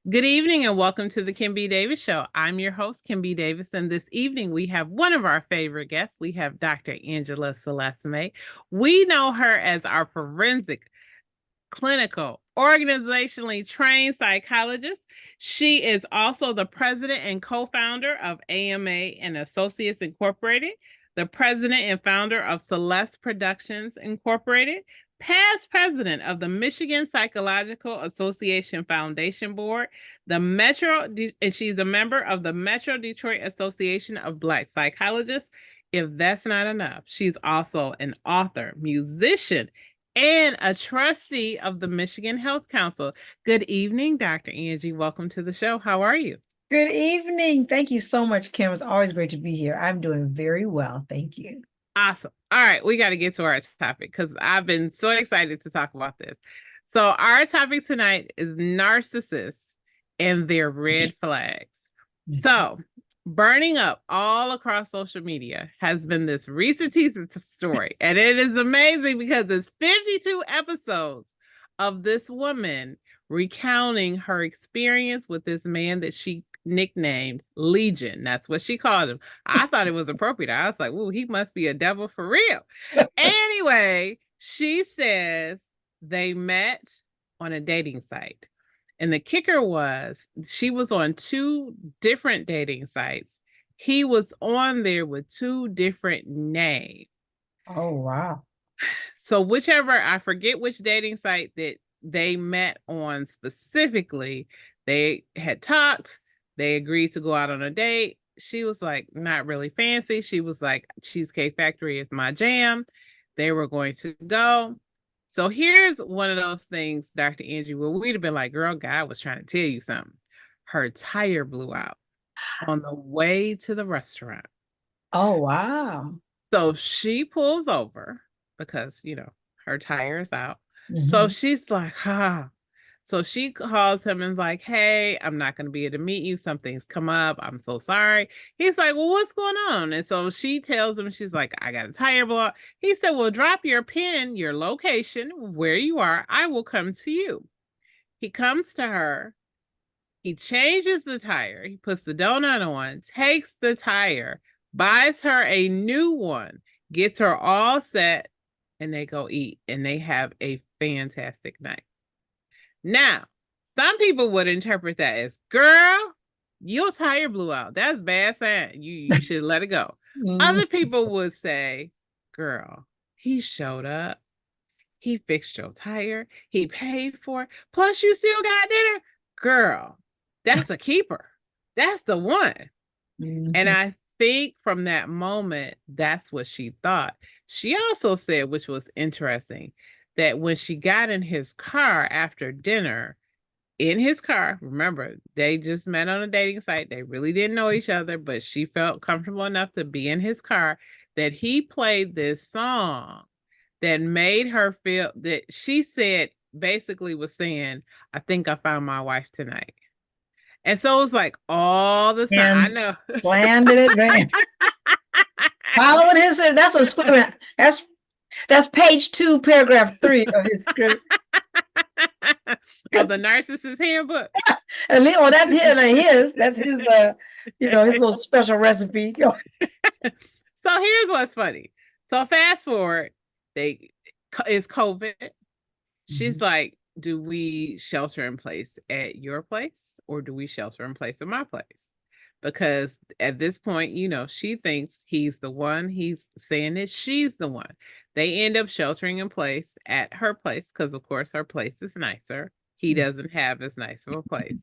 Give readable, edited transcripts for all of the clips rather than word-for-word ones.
Good evening and welcome to the Kim B. Davis Show. I'm your host, Kim B. Davis, and this evening we have one of our favorite guests. We have Dr. Angela Celeste May. We know her as our forensic, clinical, organizationally trained psychologist. She is also the president and co-founder of A.M. and Associates Incorporated, the president and founder of Celeste Productions Incorporated, past president of the Michigan Psychological Association Foundation Board, and she's a member of the Metro Detroit Association of Black Psychologists. If that's not enough, she's also an author, musician, and a trustee of the Michigan Health Council. Good evening, Dr. Angie. Welcome to the show. How are you? Good evening. Thank you so much, Kim. It's always great to be here. I'm doing very well. Thank you. Awesome. All right, we got to get to our topic because I've been so excited to talk about this. So our topic tonight is narcissists and their red flags. So burning up all across social media has been this recent teaser story. And it is amazing because it's 52 episodes of this woman recounting her experience with this man that she nicknamed Legion. That's what she called him. I thought it was appropriate. I was like, "Ooh, he must be a devil for real." Anyway, she says they met on a dating site. And the kicker was she was on two different dating sites. He was on there with two different names. Oh, wow. So whichever, I forget which dating site that they met on specifically, they had talked, they agreed to go out on a date. She was like, not really fancy. She was like, Cheesecake Factory is my jam. They were going to go. So here's one of those things, Dr. Angie, where we'd have been like, girl, God was trying to tell you something. Her tire blew out on the way to the restaurant. Oh, wow. So she pulls over because, her tire is out. So she's like, So she calls him and is like, hey, I'm not going to be able to meet you. Something's come up. I'm so sorry. He's like, well, what's going on? And so she tells him, she's like, I got a tire blow. He said, well, drop your pin, your location, where you are. I will come to you. He comes to her. He changes the tire. He puts the donut on, takes the tire, buys her a new one, gets her all set, and they go eat. And they have a fantastic night. Now, some people would interpret that as, girl, your tire blew out. That's bad sign. You should let it go. Other people would say, girl, he showed up. He fixed your tire. He paid for it. Plus, you still got dinner. Girl, that's a keeper. That's the one. And I think from that moment, that's what she thought. She also said, which was interesting, that when she got in his car after dinner, in his car, remember, they just met on a dating site. They really didn't know each other, but she felt comfortable enough to be in his car, that he played this song that made her feel, that she said basically was saying, I think I found my wife tonight. And so it was like all the time. I know. Planned in advance. Following his, that's a script. That's page 2, paragraph 3 of his script. Of the Narcissist handbook. Well, that's his. That's his. His little special recipe. So here's what's funny. So fast forward, it's COVID. She's like, do we shelter in place at your place or do we shelter in place at my place? Because at this point, she thinks he's the one. He's saying that she's the one. They end up sheltering in place at her place because, of course, her place is nicer. He doesn't have as nice of a place.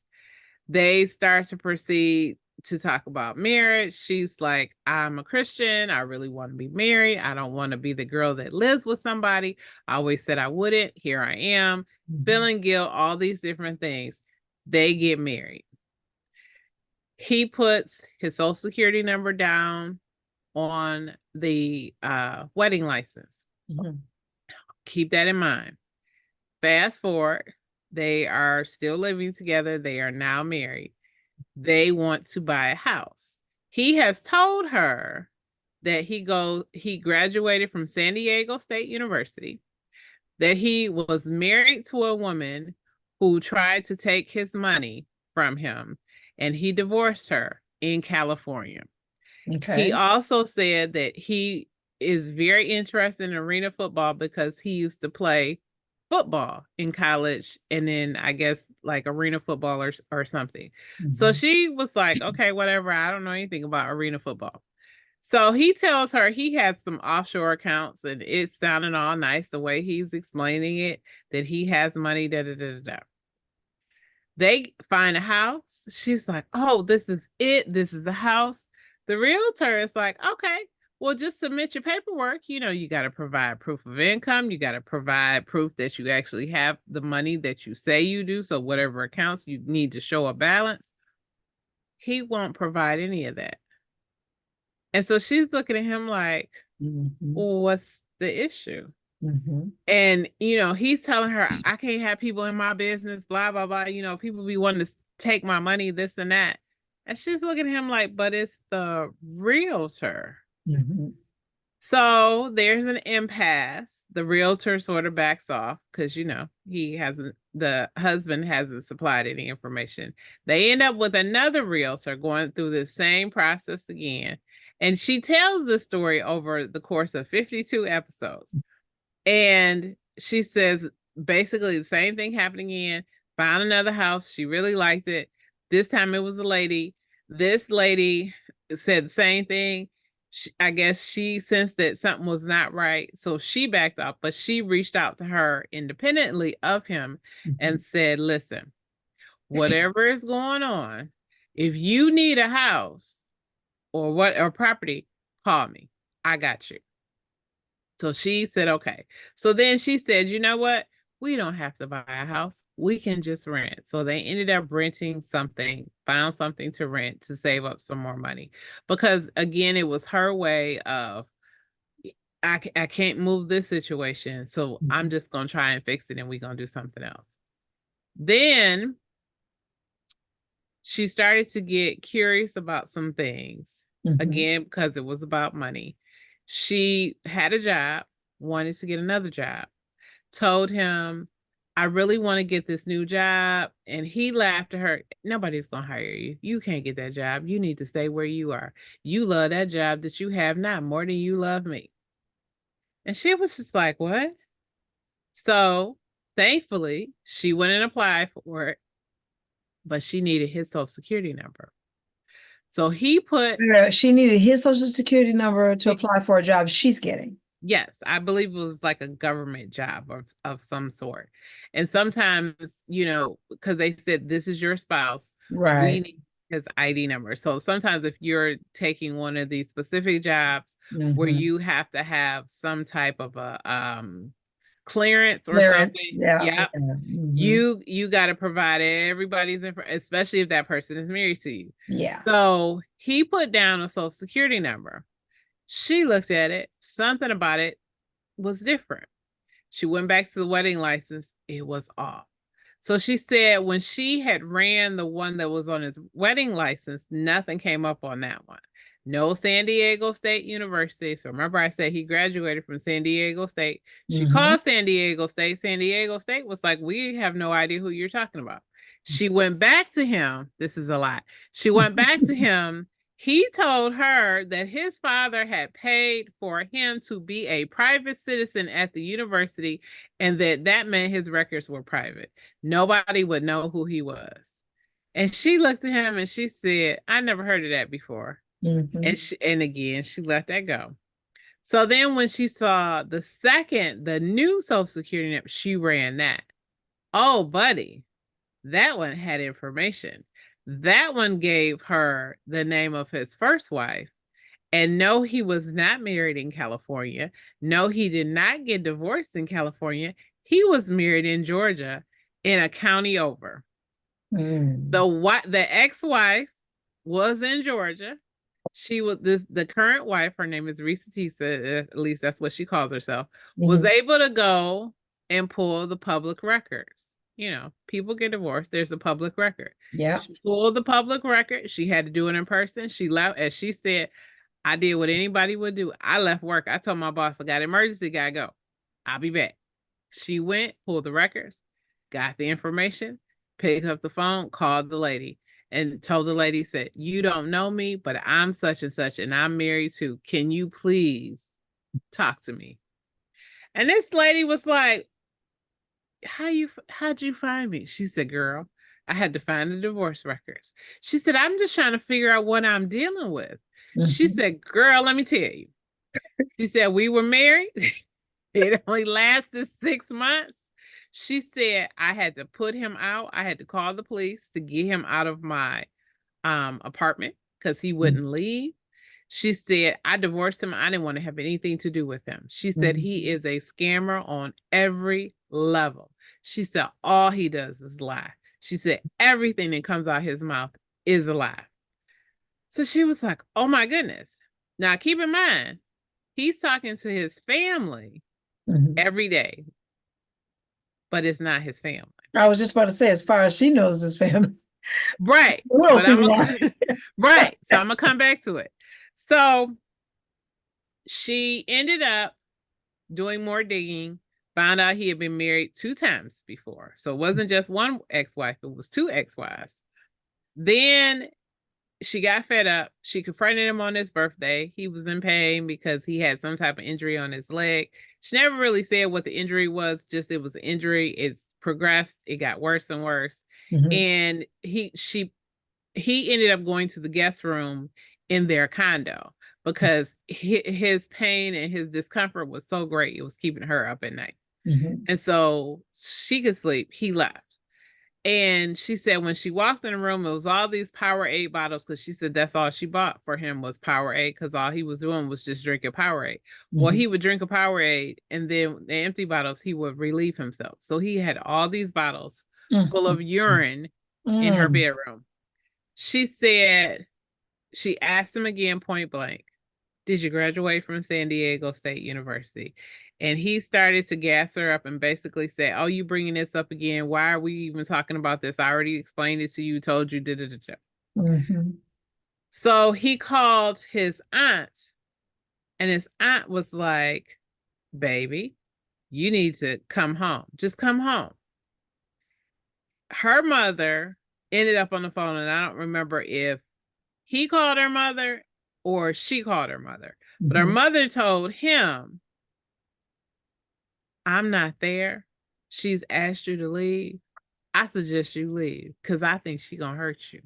They start to proceed to talk about marriage. She's like, I'm a Christian. I really want to be married. I don't want to be the girl that lives with somebody. I always said I wouldn't. Here I am, feeling guilt, all these different things. They get married. He puts his social security number down on the wedding license. Keep that in mind. Fast forward, they are still living together. They are now married. They want to buy a house. He has told her that he graduated from San Diego State University, that he was married to a woman who tried to take his money from him, and he divorced her in California. Okay. He also said that he is very interested in arena football because he used to play football in college, and then I guess like arena football or something. So she was like, okay, whatever. I don't know anything about arena football. So he tells her he has some offshore accounts, and it's sounding all nice the way he's explaining it, that he has money, da da da da da. They find a house. She's like, oh, this is it. This is the house. The realtor is like, okay, well, just submit your paperwork. You know, you got to provide proof of income. You got to provide proof that you actually have the money that you say you do. So whatever accounts you need to show a balance, he won't provide any of that. And so she's looking at him like, well, what's the issue? And, you know, he's telling her, I can't have people in my business, blah, blah, blah. You know, people be wanting to take my money, this and that. And she's looking at him like, but it's the realtor. So there's an impasse. The realtor sort of backs off because, you know, the husband hasn't supplied any information. They end up with another realtor going through the same process again. And she tells the story over the course of 52 episodes. And she says basically the same thing happened again. Found another house. She really liked it. This time it was a lady. This lady said the same thing. I guess she sensed that something was not right. So she backed off, but she reached out to her independently of him and said, listen, whatever is going on, if you need a house or property, call me. I got you. So she said, okay. So then she said, you know what? We don't have to buy a house. We can just rent. So they ended up renting something, found something to rent to save up some more money. Because again, it was her way of, I can't move this situation. So I'm just going to try and fix it and we're going to do something else. Then she started to get curious about some things. Again, because it was about money. She had a job, wanted to get another job, told him, I really want to get this new job. And he laughed at her. Nobody's going to hire you. You can't get that job. You need to stay where you are. You love that job that you have now more than you love me. And she was just like, what? So thankfully, she went and applied for it, but she needed his social security number. So he put... She needed his social security number to apply for a job she's getting. Yes, I believe it was like a government job of some sort. And sometimes, you know, because they said this is your spouse, right? We need his ID number. So sometimes if you're taking one of these specific jobs where you have to have some type of a clearance or something, you got to provide everybody's information, especially if that person is married to you. Yeah. So he put down a social security number. She looked at it. Something about it was different. She went back to the wedding license. It was off. So she said when she had ran the one that was on his wedding license, nothing came up on that one. No San Diego State University. So remember I said he graduated from San Diego State. She called San Diego State. San Diego State was like, we have no idea who you're talking about. She went back to him. This is a lot. She went back to him. He told her that his father had paid for him to be a private citizen at the university and that meant his records were private. Nobody would know who he was. And she looked at him and she said, I never heard of that before. And again, she let that go. So then when she saw the new social security number, she ran that. Oh, buddy, that one had information. That one gave her the name of his first wife. And no, he was not married in California. No, he did not get divorced in California. He was married in Georgia in a county over. The ex-wife was in Georgia. She was the current wife, her name is Risa Tisa, at least that's what she calls herself, was able to go and pull the public records. You know, people get divorced. There's a public record. Yeah. She pulled the public record. She had to do it in person. She left, as she said, I did what anybody would do. I left work. I told my boss, I got emergency, gotta go. I'll be back. She went, pulled the records, got the information, picked up the phone, called the lady, and told the lady, said, "You don't know me, but I'm such and such, and I'm married too. Can you please talk to me?" And this lady was like, how'd you find me? She said, "Girl, I had to find the divorce records." She said, "I'm just trying to figure out what I'm dealing with." She said, "Girl, let me tell you." She said, "We were married. It only lasted 6 months." She said, "I had to put him out. I had to call the police to get him out of my apartment because he wouldn't leave." She said, "I divorced him. I didn't want to have anything to do with him." She said, "He is a scammer on every level." She said, "All he does is lie." She said, "Everything that comes out his mouth is a lie." So she was like, "Oh my goodness." Now keep in mind, he's talking to his family every day, but it's not his family. I was just about to say, as far as she knows, his family. Right. Well, But right. So I'm gonna come back to it. So she ended up doing more digging, found out he had been married 2 times before. So it wasn't just one ex-wife, it was 2 ex-wives. Then she got fed up. She confronted him on his birthday. He was in pain because he had some type of injury on his leg. She never really said what the injury was, just it was an injury. It's progressed. It got worse and worse. And he ended up going to the guest room in their condo because his pain and his discomfort was so great. It was keeping her up at night. And so she could sleep. He left. And she said when she walked in the room, it was all these Powerade bottles because she said that's all she bought for him was Powerade because all he was doing was just drinking Powerade. Well, he would drink a Powerade and then the empty bottles, he would relieve himself. So he had all these bottles full of urine in her bedroom. She said, she asked him again point blank, "Did you graduate from San Diego State University?" And he started to gas her up and basically say, "Oh, you bringing this up again? Why are we even talking about this? I already explained it to you, told you, So he called his aunt, and his aunt was like, "Baby, you need to come home. Just come home." Her mother ended up on the phone, and I don't remember if he called her mother or she called her mother. But her mother told him, "I'm not there. She's asked you to leave. I suggest you leave because I think she's going to hurt you."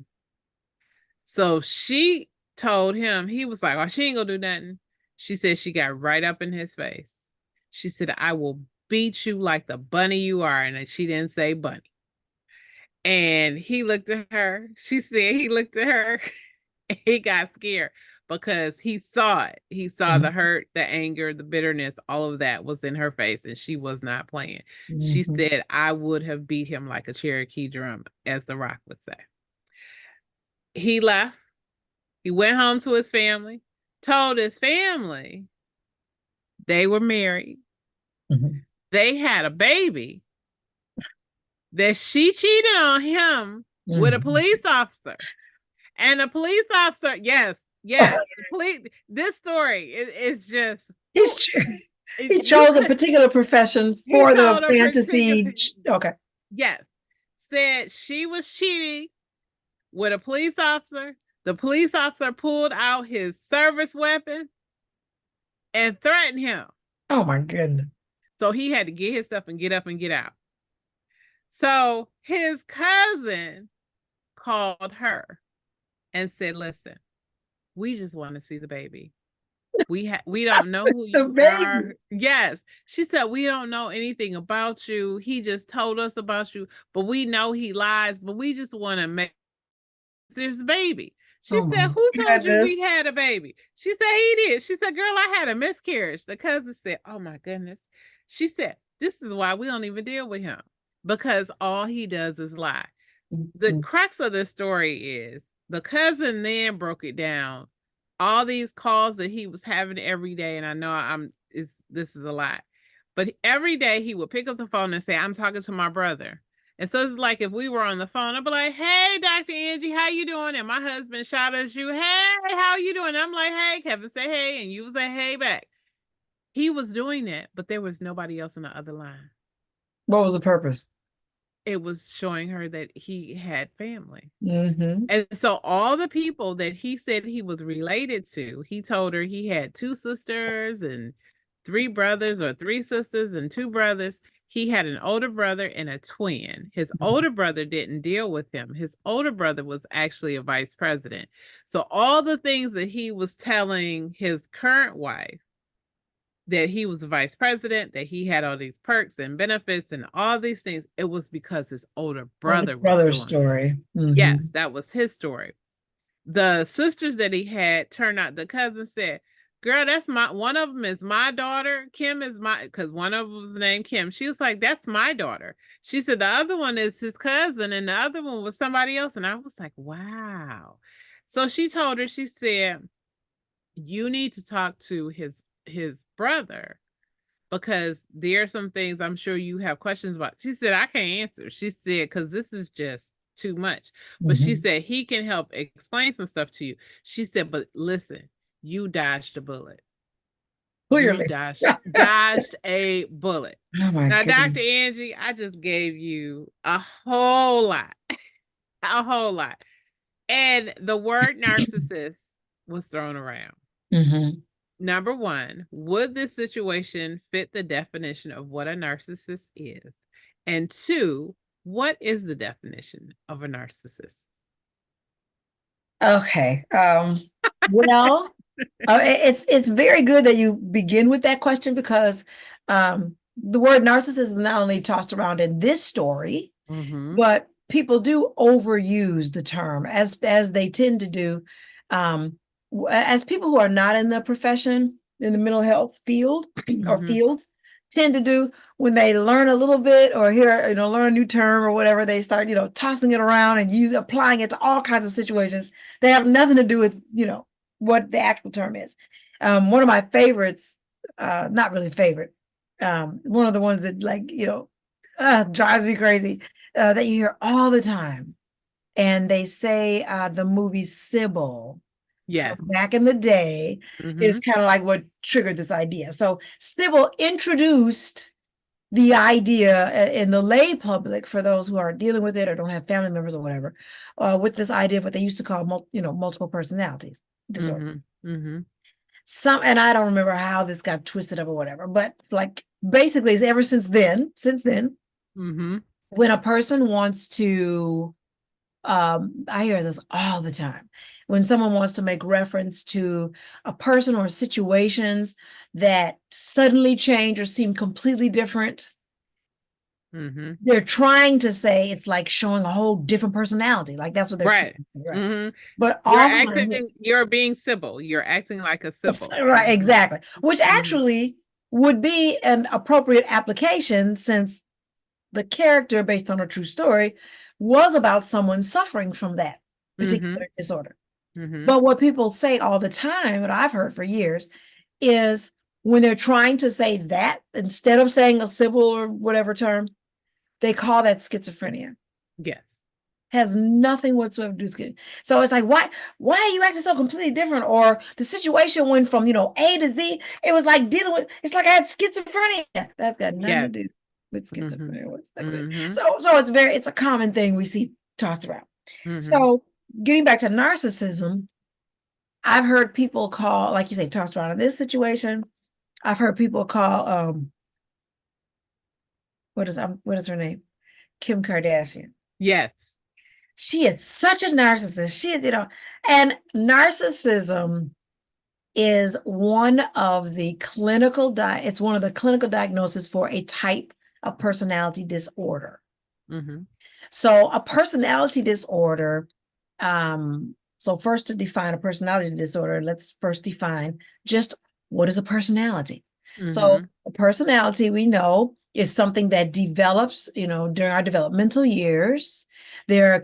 So she told him, he was like, "Oh, she ain't going to do nothing." She said she got right up in his face. She said, "I will beat you like the bunny you are." And she didn't say bunny. And he looked at her. She said he looked at her. He got scared because he saw it. He saw the hurt, the anger, the bitterness, all of that was in her face, and she was not playing. She said, "I would have beat him like a Cherokee drum," as The Rock would say. He left. He went home to his family, told his family they were married. They had a baby, that she cheated on him with a police officer. And the police officer, yes, this story is just. He chose a particular profession for the fantasy. Okay. Yes. Said she was cheating with a police officer. The police officer pulled out his service weapon and threatened him. Oh my goodness. So he had to get his stuff and get up and get out. So his cousin called her and said, "Listen, we just want to see the baby. We don't know who you are." Yes. She said, "We don't know anything about you. He just told us about you, but we know he lies, but we just want to make this baby." She said, "Who told you we had a baby?" She said, "He did." She said, "Girl, I had a miscarriage." The cousin said, "Oh my goodness." She said, "This is why we don't even deal with him, because all he does is lie." The crux of this story is the cousin then broke it down. All these calls that he was having every day, and I know this is a lot, but every day he would pick up the phone and say, "I'm talking to my brother." And so it's like if we were on the phone, I'd be like, "Hey, Dr. Angie, how you doing?" And my husband shout at you, "Hey, how you doing?" And I'm like, "Hey." Kevin say, "Hey," and you would say, "Hey," back. He was doing that, but there was nobody else on the other line. What was the purpose? it was showing her that he had family. Mm-hmm. And so all the people that he said he was related to, he told her he had 2 sisters and 3 brothers, or 3 sisters and 2 brothers. He had an older brother and a twin. His older brother didn't deal with him. His older brother was actually a vice president. So all the things that he was telling his current wife, that he was the vice president, that he had all these perks and benefits and all these things, it was because his older brother was Brother's doing it. story. Mm-hmm. Yes, that was his story. The sisters that he had turned out, the cousin said, girl, that's one of them is my daughter. Kim is because one of them was named Kim. She was like, that's my daughter. She said, the other one is his cousin, and the other one was somebody else. And I was like, wow. So she told her, she said, you need to talk to his brother, because there are some things I'm sure you have questions about. She said, I can't answer. She said, because this is just too much. But she said, he can help explain some stuff to you. She said, but listen, you dodged a bullet. Clearly. You dodged a bullet. Oh my Now, goodness. Dr. Angie, I just gave you a whole lot, a whole lot. And the word narcissist was thrown around. Mm-hmm. Number 1, would this situation fit the definition of what a narcissist is? And 2, what is the definition of a narcissist? Okay. Well, it's very good that you begin with that question, because the word narcissist is not only tossed around in this story, but people do overuse the term, as they tend to do, as people who are not in the profession, in the mental health field or fields, tend to do when they learn a little bit or hear, learn a new term or whatever. They start, tossing it around and applying it to all kinds of situations. They have nothing to do with, what the actual term is. One of my favorites, not really favorite, one of the ones that drives me crazy, that you hear all the time. And they say the movie Sybil, Yes. from back in the day, is kind of like what triggered this idea. So Sybil introduced the idea in the lay public, for those who are dealing with it or don't have family members or whatever, with this idea of what they used to call multiple personalities disorder. And I don't remember how this got twisted up or whatever, but like basically ever since then, when a person wants to, I hear this all the time, when someone wants to make reference to a person or situations that suddenly change or seem completely different, they're trying to say it's like showing a whole different personality. Like that's what they're right. Right. But You're being Sybil. You're acting like a Sybil. Right, exactly. Which actually would be an appropriate application, since the character, based on a true story, was about someone suffering from that particular disorder. But what people say all the time, what I've heard for years, is when they're trying to say that, instead of saying a Sybil or whatever term, they call that schizophrenia. Yes. Has nothing whatsoever to do with it. So it's like, why are you acting so completely different? Or the situation went from, A to Z. It was like it's like I had schizophrenia. That's got nothing to do with schizophrenia. So it's a common thing we see tossed around. So getting back to narcissism, I've heard people call, like you say, tossed around in this situation. I've heard people call, what is her name? Kim Kardashian. Yes. She is such a narcissist. And narcissism is one of the clinical diagnoses for a type of personality disorder. So a personality disorder, so first, to define a personality disorder, let's first define just what is a personality. So a personality, we know, is something that develops, during our developmental years. There are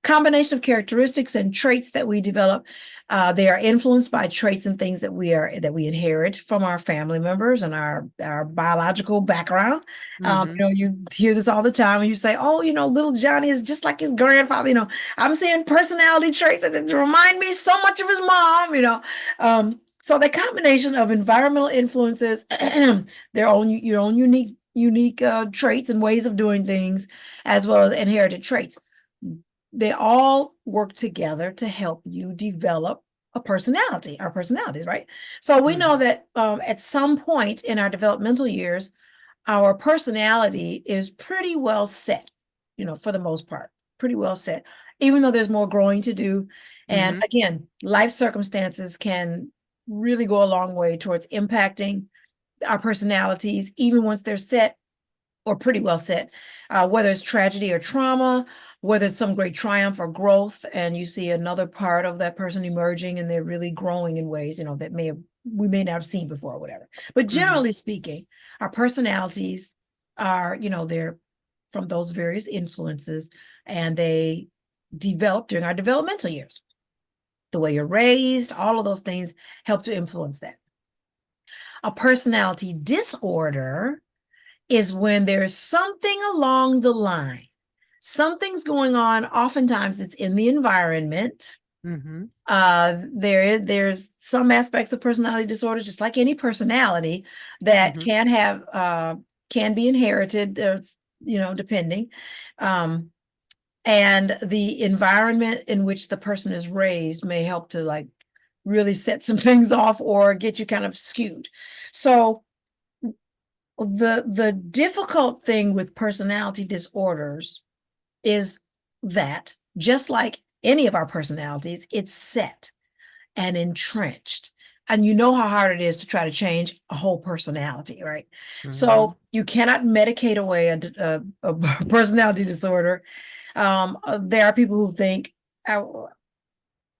combination of characteristics and traits that we develop. They are influenced by traits and things that we inherit from our family members and our biological background. You hear this all the time, and you say, "Oh, little Johnny is just like his grandfather." I'm seeing personality traits that remind me so much of his mom. So the combination of environmental influences, your own unique unique traits and ways of doing things, as well as inherited traits. They all work together to help you develop a personality, our personalities, right? So we know that at some point in our developmental years, our personality is pretty well set, for the most part, pretty well set, even though there's more growing to do. And again, life circumstances can really go a long way towards impacting our personalities, even once they're set or pretty well set, whether it's tragedy or trauma, whether it's some great triumph or growth, and you see another part of that person emerging and they're really growing in ways, that we may not have seen before or whatever. But generally speaking, our personalities are, they're from those various influences, and they develop during our developmental years. The way you're raised, all of those things help to influence that. A personality disorder is when there's something along the line. Something's going on. Oftentimes it's in the environment. There's some aspects of personality disorders, just like any personality, that can be inherited, depending. And the environment in which the person is raised may help to really set some things off or get you kind of skewed. So the difficult thing with personality disorders is that, just like any of our personalities, it's set and entrenched. And you know how hard it is to try to change a whole personality, right? So you cannot medicate away a personality disorder. There are people who think,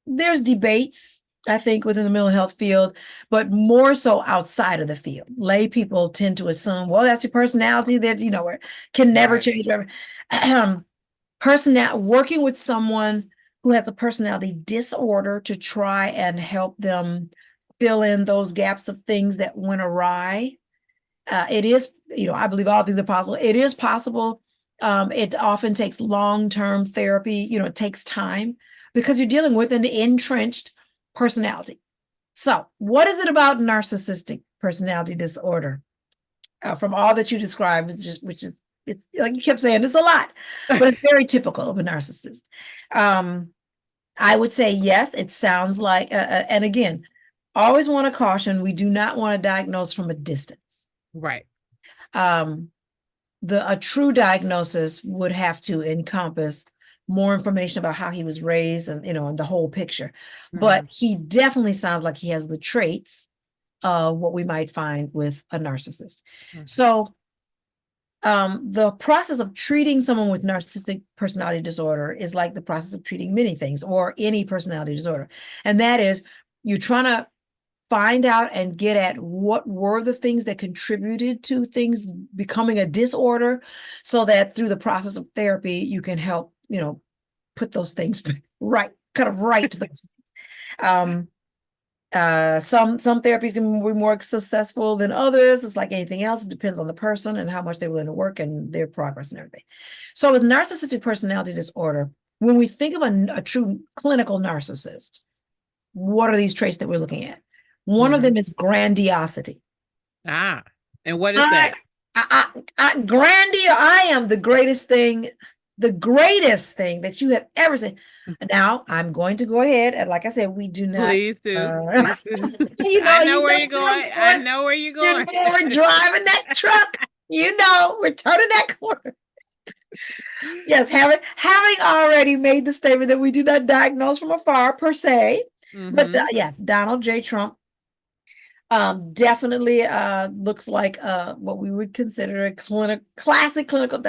there's debates, I think, within the mental health field, but more so outside of the field. Lay people tend to assume, well, that's your personality that, can never change. Working with someone who has a personality disorder to try and help them fill in those gaps of things that went awry. It is, I believe all things are possible. It is possible. It often takes long-term therapy. It takes time because you're dealing with an entrenched personality. So what is it about narcissistic personality disorder? From all that you described, it's like you kept saying, it's a lot, but it's very typical of a narcissist. I would say, yes, it sounds like, and again, always want to caution, we do not want to diagnose from a distance. Right. A true diagnosis would have to encompass more information about how he was raised and, and the whole picture. But he definitely sounds like he has the traits of what we might find with a narcissist. So the process of treating someone with narcissistic personality disorder is like the process of treating many things or any personality disorder. And that is, you're trying to find out and get at what were the things that contributed to things becoming a disorder, so that through the process of therapy, you can help, put those things right, kind of right to those things. Some therapies can be more successful than others. It's like anything else. It depends on the person and how much they're willing to work and their progress and everything. So with narcissistic personality disorder, when we think of a true clinical narcissist, what are these traits that we're looking at? One of them is grandiosity. And what is that? I am the greatest thing that you have ever seen. Now I'm going to go ahead and, like I said, we do not. Please do. I know where you're going. I know where you're going. We're driving that truck. We're turning that corner. Yes, having already made the statement that we do not diagnose from afar per se, but yes, Donald J. Trump definitely looks like what we would consider a classic clinical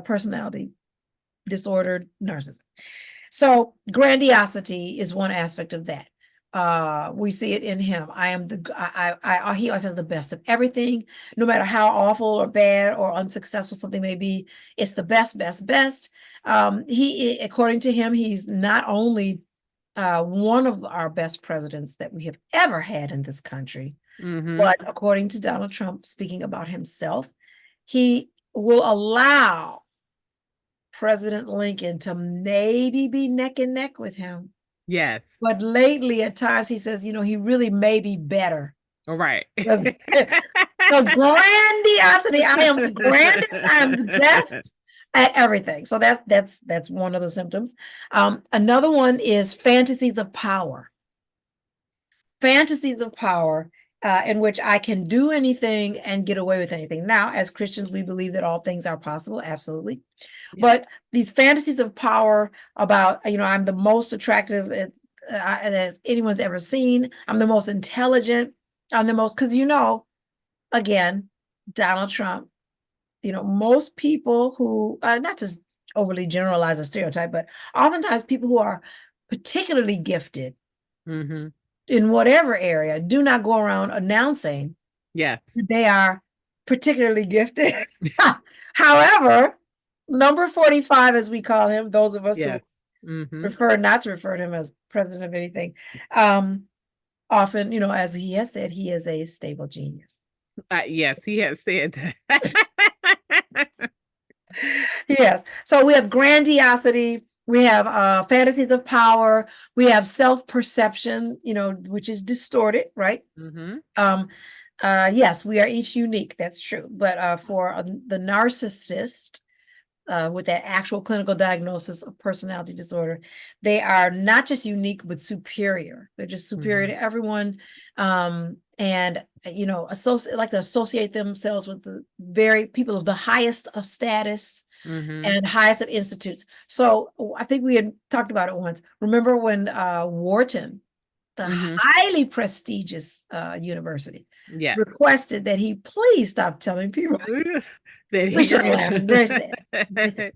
personality disorder narcissist. So grandiosity is one aspect of that. We see it in him. He always has the best of everything, no matter how awful or bad or unsuccessful something may be. It's the best. According to him, he's not only one of our best presidents that we have ever had in this country, but according to Donald Trump, speaking about himself, he will allow President Lincoln to maybe be neck and neck with him. Yes. But lately, at times, he says, he really may be better. Right. So grandiosity. I am the grandest. I am the best at everything. So that's one of the symptoms. Another one is fantasies of power. Fantasies of power, in which I can do anything and get away with anything. Now, as Christians, we believe that all things are possible, absolutely. Yes. But these fantasies of power about, I'm the most attractive as anyone's ever seen. I'm the most intelligent. I'm the most, because again, Donald Trump, most people who, not to overly generalize or stereotype, but oftentimes people who are particularly gifted Mm-hmm. in whatever area do not go around announcing Yes. that they are particularly gifted. However, number 45, as we call him, those of us Yes. who Mm-hmm. prefer not to refer to him as president of anything, often, as he has said, he is a stable genius. Yes, he has said that. Yes. So we have grandiosity, we have fantasies of power, we have self-perception, which is distorted, right? Mm-hmm. Yes, we are each unique. That's true. But for the narcissist, with that actual clinical diagnosis of personality disorder, they are not just unique, but superior. They're just superior to everyone. And like to associate themselves with the very people of the highest of status and highest of institutes. So I think we had talked about it once. Remember when Wharton, the highly prestigious university, Yes. requested that he please stop telling people. That We shouldn't laugh. It's very sad. Very sad.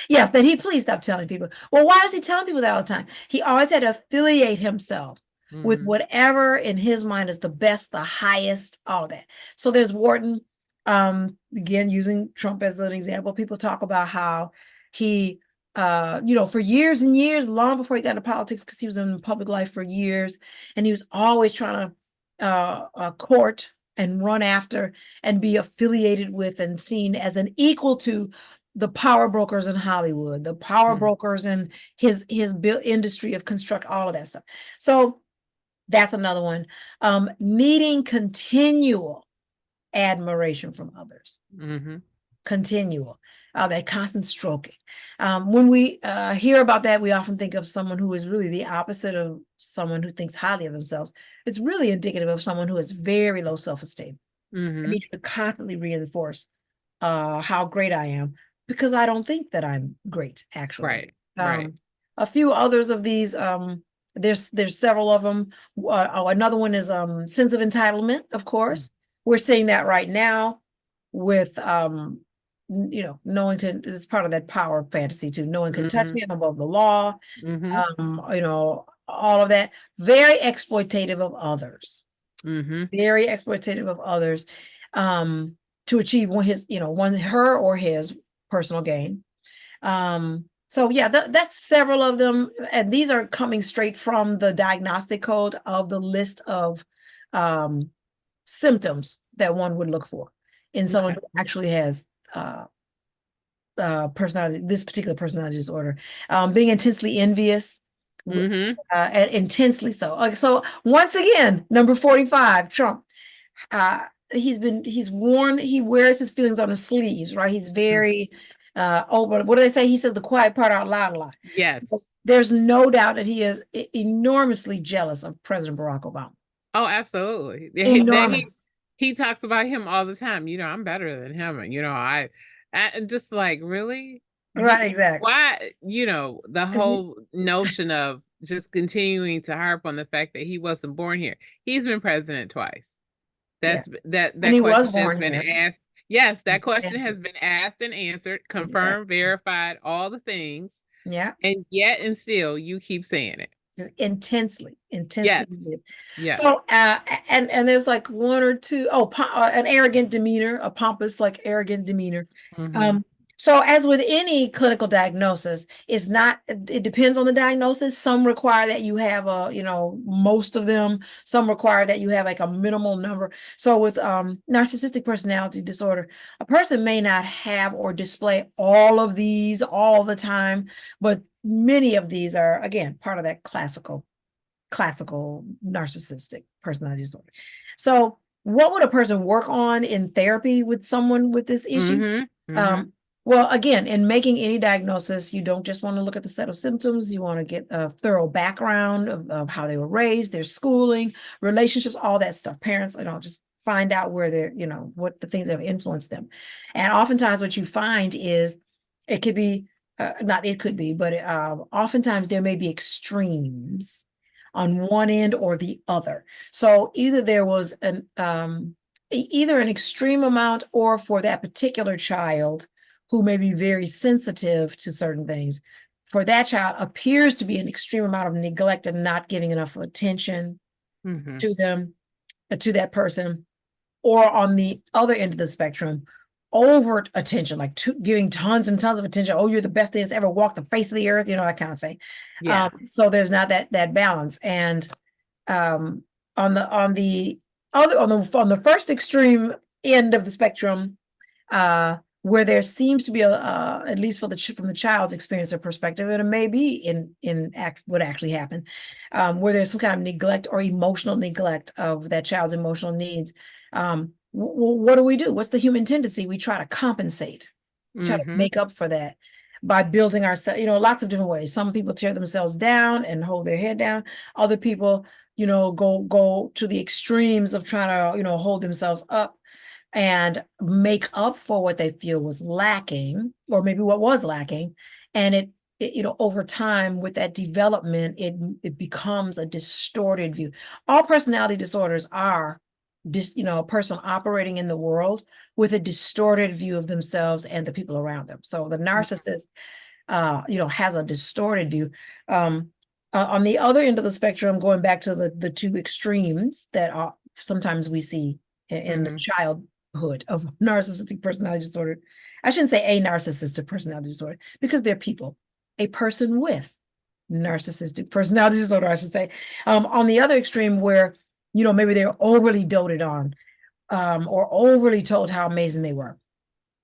Yes, that he please stop telling people. Well, why is he telling people that all the time? He always had to affiliate himself with whatever in his mind is the best, the highest, all that. So there's Wharton, again, using Trump as an example. People talk about how he, for years and years, long before he got into politics, because he was in public life for years, and he was always trying to court and run after and be affiliated with and seen as an equal to the power brokers in Hollywood, the power brokers in his industry of construct, all of that stuff. So that's another one. Needing continual admiration from others. Continual, that constant stroking. When we hear about that, we often think of someone who is really the opposite of someone who thinks highly of themselves. It's really indicative of someone who has very low self-esteem. I need to constantly reinforce how great I am, because I don't think that I'm great, actually. Right. A few others of these, there's several of them. Another one is sense of entitlement, of course. We're seeing that right now with no one can, it's part of that power fantasy too. No one can touch me, I'm above the law. All of that. Very exploitative of others. Very exploitative of others. To achieve her or his personal gain. So yeah, that's several of them, and these are coming straight from the diagnostic code of the list of symptoms that one would look for in someone who actually has this particular personality disorder. Being intensely envious, and intensely so. So once again, number 45, Trump. He wears his feelings on his sleeves, right? He's very open. What do they say? He says the quiet part out loud a lot. Yes. So there's no doubt that he is enormously jealous of President Barack Obama. Oh, absolutely. Enormous. He talks about him all the time. I'm better than him. And I just like, really? Right, exactly. Why, the whole notion of just continuing to harp on the fact that he wasn't born here. He's been president twice. That question has been asked. Yes, that question has been asked and answered, confirmed, verified, all the things. Yeah. And yet and still you keep saying it. Intensely. Yes. So and there's like one or two, an arrogant demeanor, a pompous, like arrogant demeanor. So as with any clinical diagnosis, it depends on the diagnosis. Some require that you have most of them. Some require that you have like a minimal number. So with narcissistic personality disorder, a person may not have or display all of these all the time, but many of these are, again, part of that classical narcissistic personality disorder. So what would a person work on in therapy with someone with this issue? Well, again, in making any diagnosis, you don't just want to look at the set of symptoms. You want to get a thorough background of how they were raised, their schooling, relationships, all that stuff. Parents, just find out where they're, what the things that have influenced them. And oftentimes what you find is it could be, not it could be, but oftentimes there may be extremes on one end or the other. So either there was either an extreme amount, or for that particular child who may be very sensitive to certain things, for that child appears to be an extreme amount of neglect and not giving enough attention to them, to that person. Or on the other end of the spectrum, overt attention, like giving tons and tons of attention. Oh, you're the best thing that's ever walked the face of the earth, that kind of thing. Yeah. So there's not that balance. And on the first extreme end of the spectrum, where there seems to be at least from the child's experience or perspective, and it may be in what actually happened, where there's some kind of neglect or emotional neglect of that child's emotional needs. What do we do? What's the human tendency? We try to compensate, try to make up for that by building ourselves, lots of different ways. Some people tear themselves down and hold their head down. Other people, go to the extremes of trying to, hold themselves up and make up for what they feel was lacking, or maybe what was lacking. And it over time, with that development, it becomes a distorted view. All personality disorders are a person operating in the world with a distorted view of themselves and the people around them. So the narcissist, has a distorted view. On the other end of the spectrum, going back to the two extremes that sometimes we see in the childhood of narcissistic personality disorder. I shouldn't say a narcissistic personality disorder, because they're people. A person with narcissistic personality disorder, I should say. On the other extreme, where maybe they're overly doted on, or overly told how amazing they were.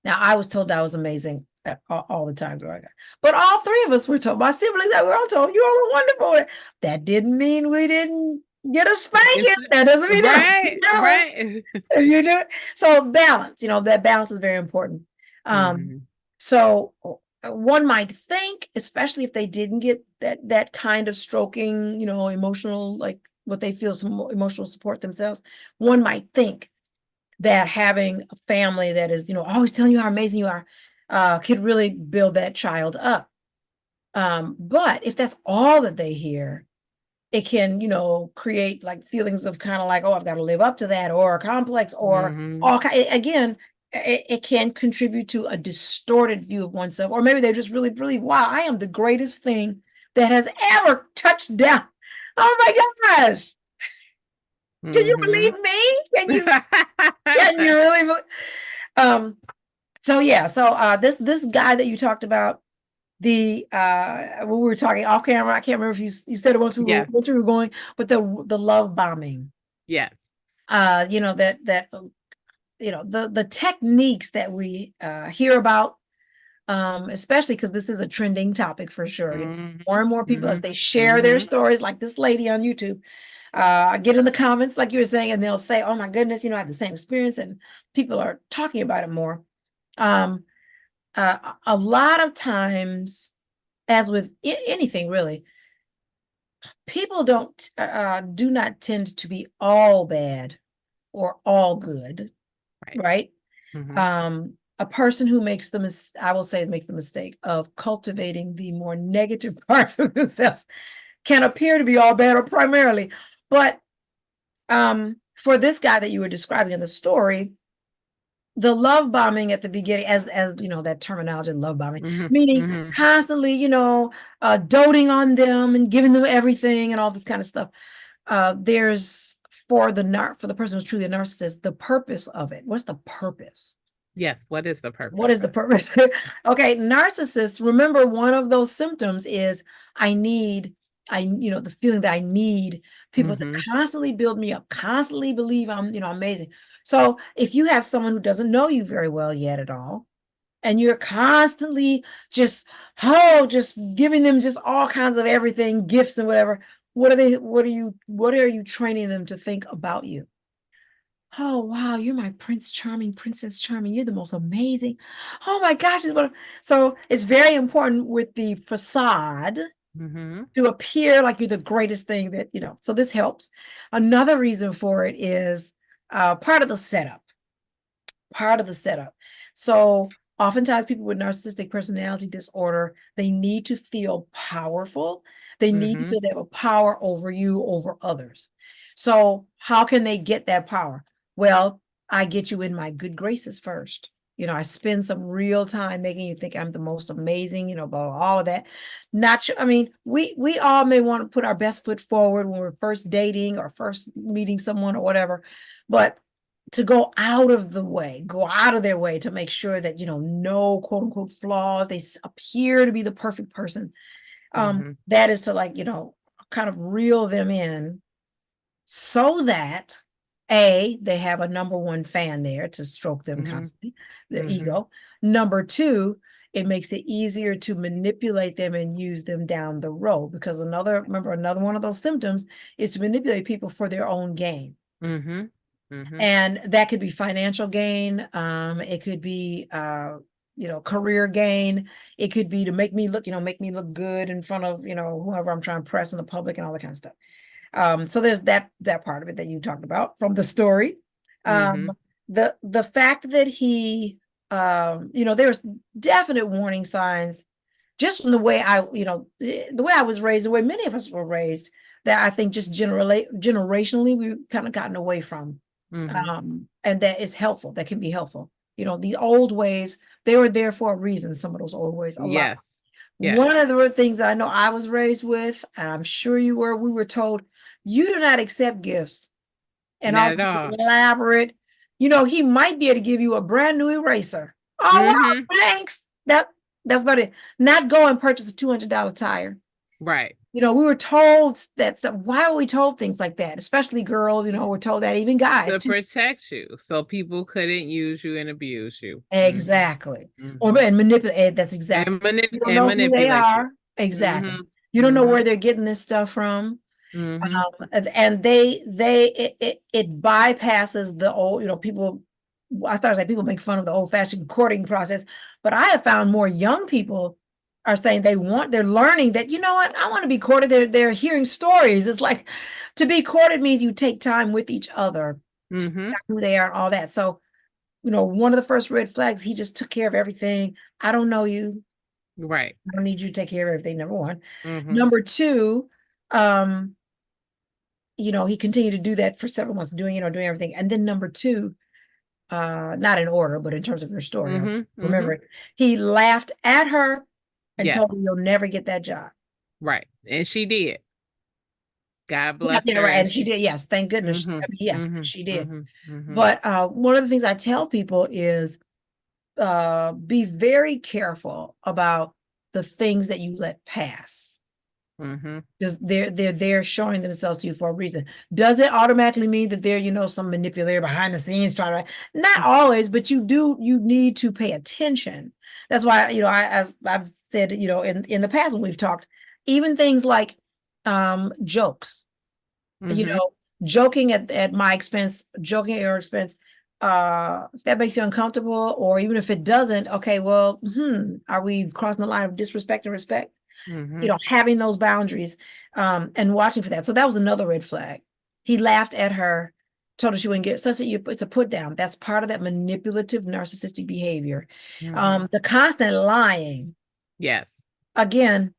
Now, I was told I was amazing all the time growing up. But all three of us were told, my siblings, that we were all told, you all are wonderful. That didn't mean we didn't get a spanking. That doesn't mean right, that. right. You do it. So balance, that balance is very important. So one might think, especially if they didn't get that kind of stroking, emotional, like what they feel, some emotional support themselves, one might think that having a family that is, always telling you how amazing you are, could really build that child up. But if that's all that they hear, it can, create like feelings of kind of like, oh, I've got to live up to that, or a complex, or again, it can contribute to a distorted view of oneself. Or maybe they just really believe, wow, I am the greatest thing that has ever touched down. Oh my gosh. Can you believe me? Can you really believe? So this guy that you talked about, when we were talking off camera, I can't remember if you said it once we were going, but the love bombing. Yes. The techniques that we hear about, especially because this is a trending topic for sure. More and more people, as they share their stories, like this lady on YouTube, get in the comments, like you were saying, and they'll say, oh my goodness, I had the same experience, and people are talking about it more. A lot of times, as with anything really, people do not tend to be all bad or all good, right? A person who makes the mistake of cultivating the more negative parts of themselves can appear to be all bad, or primarily. But for this guy that you were describing in the story, the love bombing at the beginning, as that terminology, love bombing, meaning constantly, doting on them and giving them everything and all this kind of stuff. There's for the person who's truly a narcissist, the purpose of it. What's the purpose? Yes. What is the purpose? What is the purpose? Okay, narcissists, remember, one of those symptoms is the feeling that I need people to constantly build me up, constantly believe I'm, amazing. So if you have someone who doesn't know you very well yet at all, and you're constantly just giving them just all kinds of everything, gifts and whatever, what are you training them to think about you? Oh, wow, you're my Prince Charming, Princess Charming. You're the most amazing. Oh my gosh. So it's very important with the facade Mm-hmm. to appear like you're the greatest thing that, so this helps. Another reason for it is part of the setup. Part of the setup. So oftentimes people with narcissistic personality disorder, they need to feel powerful. They need to Mm-hmm. feel they have a power over you, over others. So how can they get that power? Well, I get you in my good graces first. I spend some real time making you think I'm the most amazing, blah, all of that. Not sure. I mean, we all may want to put our best foot forward when we're first dating or first meeting someone or whatever, but to go out of their way to make sure that, no quote unquote flaws, they appear to be the perfect person. Mm-hmm. That is to, like, kind of reel them in so that they have a number one fan there to stroke them Mm-hmm. constantly, the Mm-hmm. ego. Number two, it makes it easier to manipulate them and use them down the road, because another one of those symptoms is to manipulate people for their own gain. Mm-hmm. Mm-hmm. And that could be financial gain. It could be, career gain. It could be to make me look good in front of, whoever I'm trying to press in the public and all that kind of stuff. So there's that part of it that you talked about from the story. Mm-hmm. The fact that he, there's definite warning signs just from the way the way I was raised, the way many of us were raised, that I think just generationally we've kind of gotten away from. Mm-hmm. And that is helpful. That can be helpful. The old ways, they were there for a reason. Some of those old ways, a lot. Yes. Yes. One of the things that I know I was raised with, and I'm sure you were, we were told, you do not accept gifts and all Not at this all. elaborate. He might be able to give you a brand new eraser. Oh, wow, Mm-hmm. thanks. That's about it. Not go and purchase a $200 tire. Right. We were told that stuff. Why are we told things like that? Especially girls, we're told that, even guys To too. protect you, so people couldn't use you and abuse you. Mm-hmm. Exactly. Or Mm-hmm. and manipulate. That's exactly. You don't And know who they manipulate you. are. Exactly. You Mm-hmm. don't know Mm-hmm. where they're getting this stuff from. Mm-hmm. And it bypasses the old, people. I started saying people make fun of the old-fashioned courting process, but I have found more young people are saying they're learning that, you know what, I want to be courted. They're hearing stories. It's like, to be courted means you take time with each other to figure Mm-hmm. out who they are and all that. So, one of the first red flags, he just took care of everything. I don't know you. Right. I don't need you to take care of everything, number one. Mm-hmm. Number two, he continued to do that for several months, doing everything. And then number two, not in order, but in terms of your story, Mm-hmm. Mm-hmm. remember it, he laughed at her and Yes. told her, you'll never get that job. Right. And she did. God Yeah, bless her. right. And And she she. did. Yes. Thank goodness. Mm-hmm. I mean, yes, Mm-hmm. she did. Mm-hmm. Mm-hmm. But one of the things I tell people is be very careful about the things that you let pass, Mm-hmm. because they're showing themselves to you for a reason. Does it automatically mean that they're, some manipulator behind the scenes trying to? Not always, but you need to pay attention. That's why, as I've said, in the past when we've talked, even things like jokes, you Mm-hmm. know, joking at my expense, joking at your expense, if that makes you uncomfortable, or even if it doesn't, okay, well, are we crossing the line of disrespect and respect? Mm-hmm. Having those boundaries, and watching for that. So that was another red flag. He laughed at her, told her she wouldn't get, so it's a put down. That's part of that manipulative narcissistic behavior. Mm-hmm. The constant lying, Yes. again,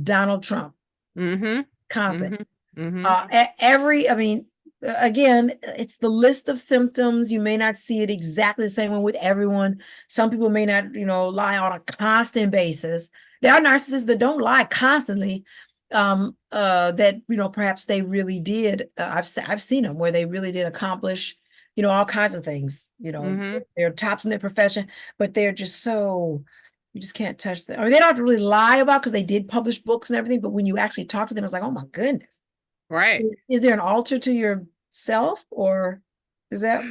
Donald Trump, Mm-hmm. constant. Mm-hmm. Mm-hmm. I mean, again, it's the list of symptoms. You may not see it exactly the same way with everyone. Some people may not, lie on a constant basis. There are narcissists that don't lie constantly. That, perhaps they really did. I've seen them where they really did accomplish, all kinds of things. Mm-hmm. They're tops in their profession, but they're just so, you just can't touch them. I mean, they don't have to really lie about, because they did publish books and everything. But when you actually talk to them, it's like, oh my goodness. Right. Is there an altar to yourself, or is that?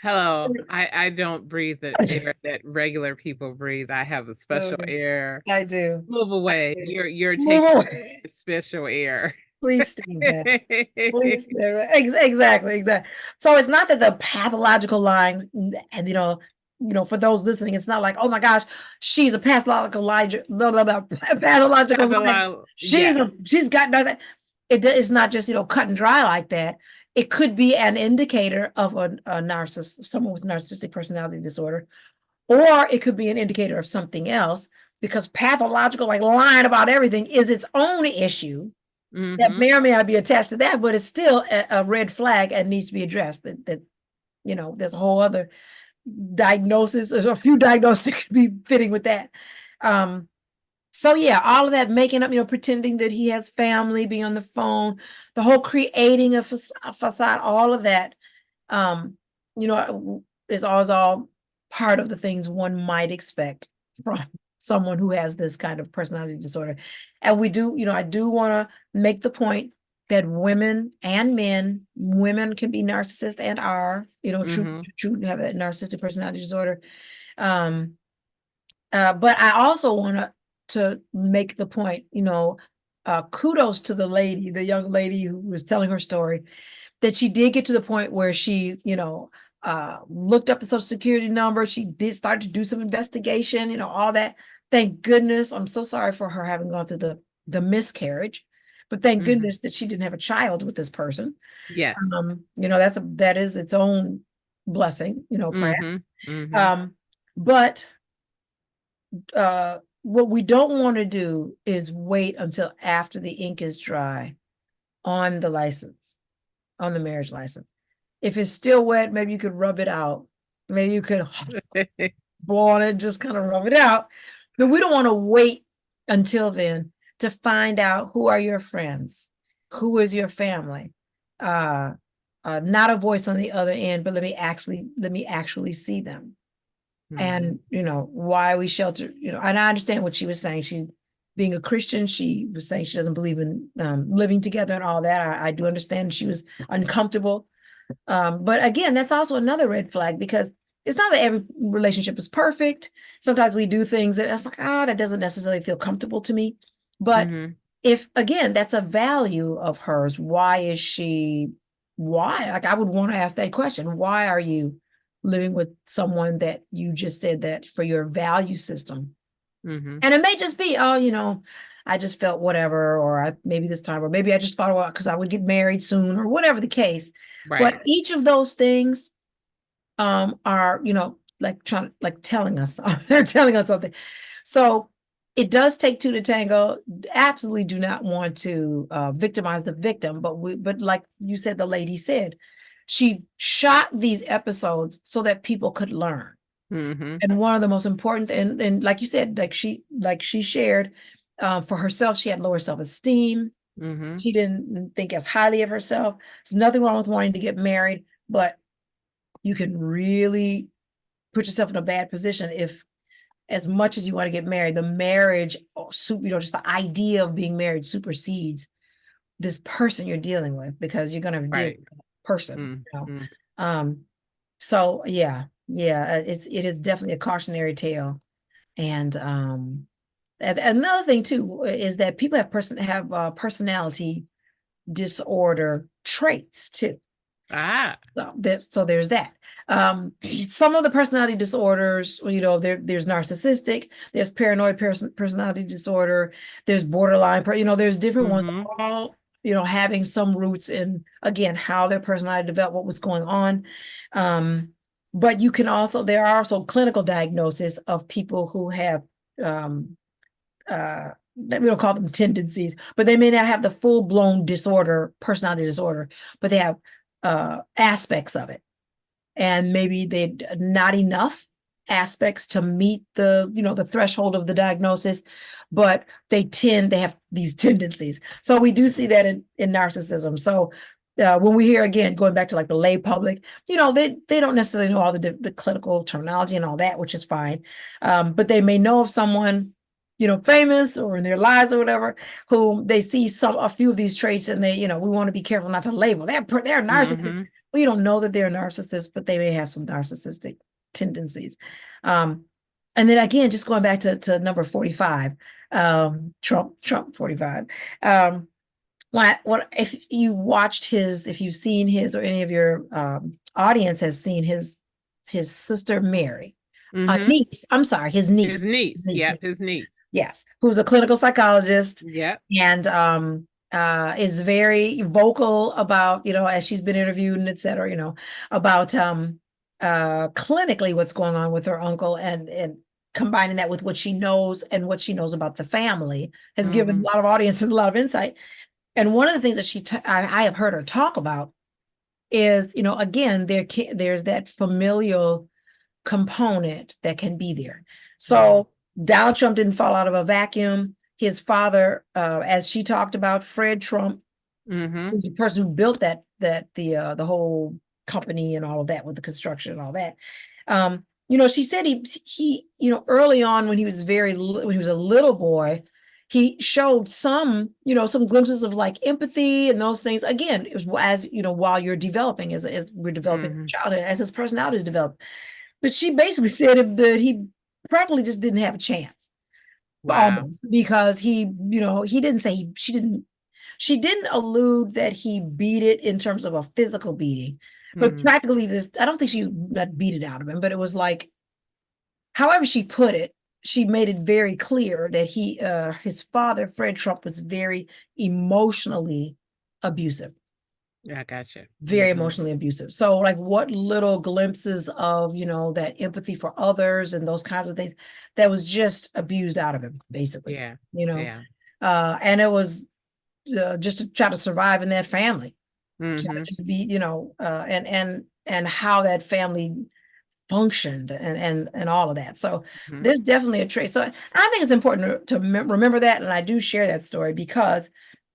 Hello. I don't breathe the air that regular people breathe. I have a special Okay. air. I do. Move I away. do. You're taking More. special air. Please, Stephen. Please, exactly. So it's not that the pathological lying, and for those listening, it's not like, oh my gosh, she's a pathological liar, blah blah blah, pathological liar. Yeah. She's got nothing. It's not just cut and dry like that. It could be an indicator of a narcissist, someone with narcissistic personality disorder, or it could be an indicator of something else. Because pathological, like lying about everything, is its own issue that may or may not be attached to that, but it's still a red flag and needs to be addressed. That there's a whole other diagnosis, there's a few diagnoses that could be fitting with that. So yeah, all of that making up, pretending that he has family, being on the phone, the whole creating a facade, all of that, is all part of the things one might expect from someone who has this kind of personality disorder. And we do, I do want to make the point that women and men, women can be narcissists and are, true have a narcissistic personality disorder. But I also want to make the point, kudos to the young lady who was telling her story, that she did get to the point where she, looked up the Social Security number. She did start to do some investigation, all that. Thank goodness. I'm so sorry for her having gone through the miscarriage, but thank goodness that she didn't have a child with this person. Yes. That is its own blessing, perhaps. But what we don't want to do is wait until after the ink is dry on the license, on the marriage license. If it's still wet, maybe you could rub it out. Maybe you could blow on it, just kind of rub it out. But we don't want to wait until then to find out who are your friends, who is your family. Not a voice on the other end, but let me actually see them. And why we shelter, and I understand what she was saying. She, being a Christian, she was saying she doesn't believe in living together and all that. I do understand she was uncomfortable. But again, that's also another red flag, because it's not that every relationship is perfect. Sometimes we do things that's like, that doesn't necessarily feel comfortable to me. But if, again, that's a value of hers, why? Like, I would want to ask that question. Why are you living with someone that you just said that for your value system? And it may just be, I just felt whatever, or maybe this time, or maybe I just thought about because I would get married soon, or whatever the case. Right. But each of those things are, telling us, they're telling us something. So it does take two to tango. Absolutely do not want to victimize the victim, but like you said, the lady said, she shot these episodes so that people could learn. And one of the most important, and like you said, like she shared, for herself, she had lower self-esteem. She didn't think as highly of herself. There's nothing wrong with wanting to get married, but you can really put yourself in a bad position if, as much as you want to get married, the marriage, just the idea of being married supersedes this person you're dealing with, because you're going to deal with that person. So yeah, it is definitely a cautionary tale. And another thing too is that people have personality disorder traits too. So there's that. Some of the personality disorders, there's narcissistic, there's paranoid personality disorder, there's borderline, there's different ones, all having some roots in, again, how their personality developed, what was going on. But there are also clinical diagnoses of people who have, we don't call them tendencies, but they may not have the full-blown personality disorder, but they have aspects of it. And maybe they're not enough aspects to meet the threshold of the diagnosis, but they have these tendencies. So we do see that in narcissism. So when we hear, again, going back to like the lay public, they don't necessarily know all the clinical terminology and all that, which is fine. But they may know of someone, famous or in their lives or whatever, who they see a few of these traits, and we want to be careful not to label. They're narcissists. We don't know that they're narcissists, but they may have some narcissistic tendencies. And then again, just going back to number 45, Trump 45. What if you watched his, if you've seen his, or any of your audience has seen his sister Mary, Mm-hmm. niece, I'm sorry, his His niece, niece. niece, Yep, niece, his niece. yes, who's a clinical psychologist, Yep. and is very vocal about, as she's been interviewed and et cetera, about clinically what's going on with her uncle, and combining that with what she knows, and what she knows about the family has given Mm-hmm. a lot of audiences a lot of insight. And one of the things that I have heard her talk about is, again, there's that familial component that can be there. Mm-hmm. So Donald Trump didn't fall out of a vacuum. His father, as she talked about, Fred Trump, Mm-hmm. who's the person who built the whole company and all of that, with the construction and all that. She said he early on, when he was when he was a little boy, he showed some glimpses of like empathy and those things. Again, it was, as while you're developing, as we're developing Mm-hmm. childhood, as his personality is developed. But she basically said that he practically just didn't have a chance, Wow. almost, because he didn't say she didn't allude that he beat it in terms of a physical beating, but Mm-hmm. practically this, I don't think she not beat it out of him, but it was like, however she put it, she made it very clear that his father, Fred Trump, was very emotionally abusive. I gotcha. Very Mm-hmm. emotionally abusive. So like, what little glimpses of, that empathy for others and those kinds of things, that was just abused out of him, basically, Yeah. you know. Yeah. And it was just to try to survive in that family, try Mm-hmm. to just be, and how that family functioned, and all of that. So Mm-hmm. there's definitely a trait. So I think it's important to remember that, and I do share that story because,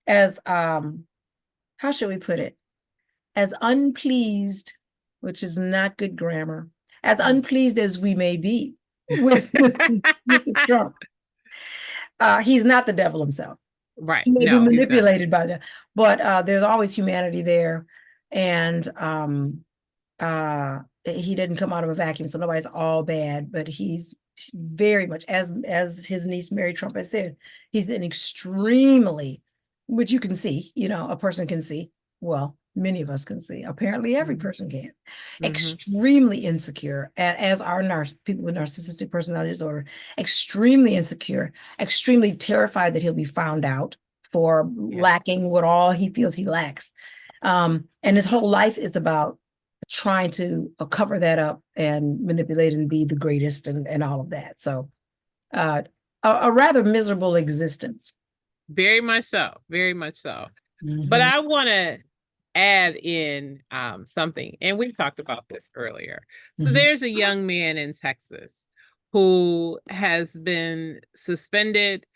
as how should we put it? As unpleased, which is not good grammar, as unpleased as we may be with Mr. Trump, he's not the devil himself. Right. He may be No, he's not. manipulated by that, but there's always humanity there. And he didn't come out of a vacuum, so nobody's all bad, but he's very much, as his niece Mary Trump has said, he's an extremely, which you can see, a person can see, well, many of us can see, apparently every Mm-hmm. person can, Mm-hmm. extremely insecure, as are people with narcissistic personality disorder, extremely insecure, extremely terrified that he'll be found out for Yes. lacking what all he feels he lacks. And his whole life is about trying to cover that up and manipulate and be the greatest, and all of that. So uh, a rather miserable existence. Very much so. Very much so. But Mhm. I want to add in something, and we've talked about this earlier. So Mhm. there's a young man in Texas who has been suspended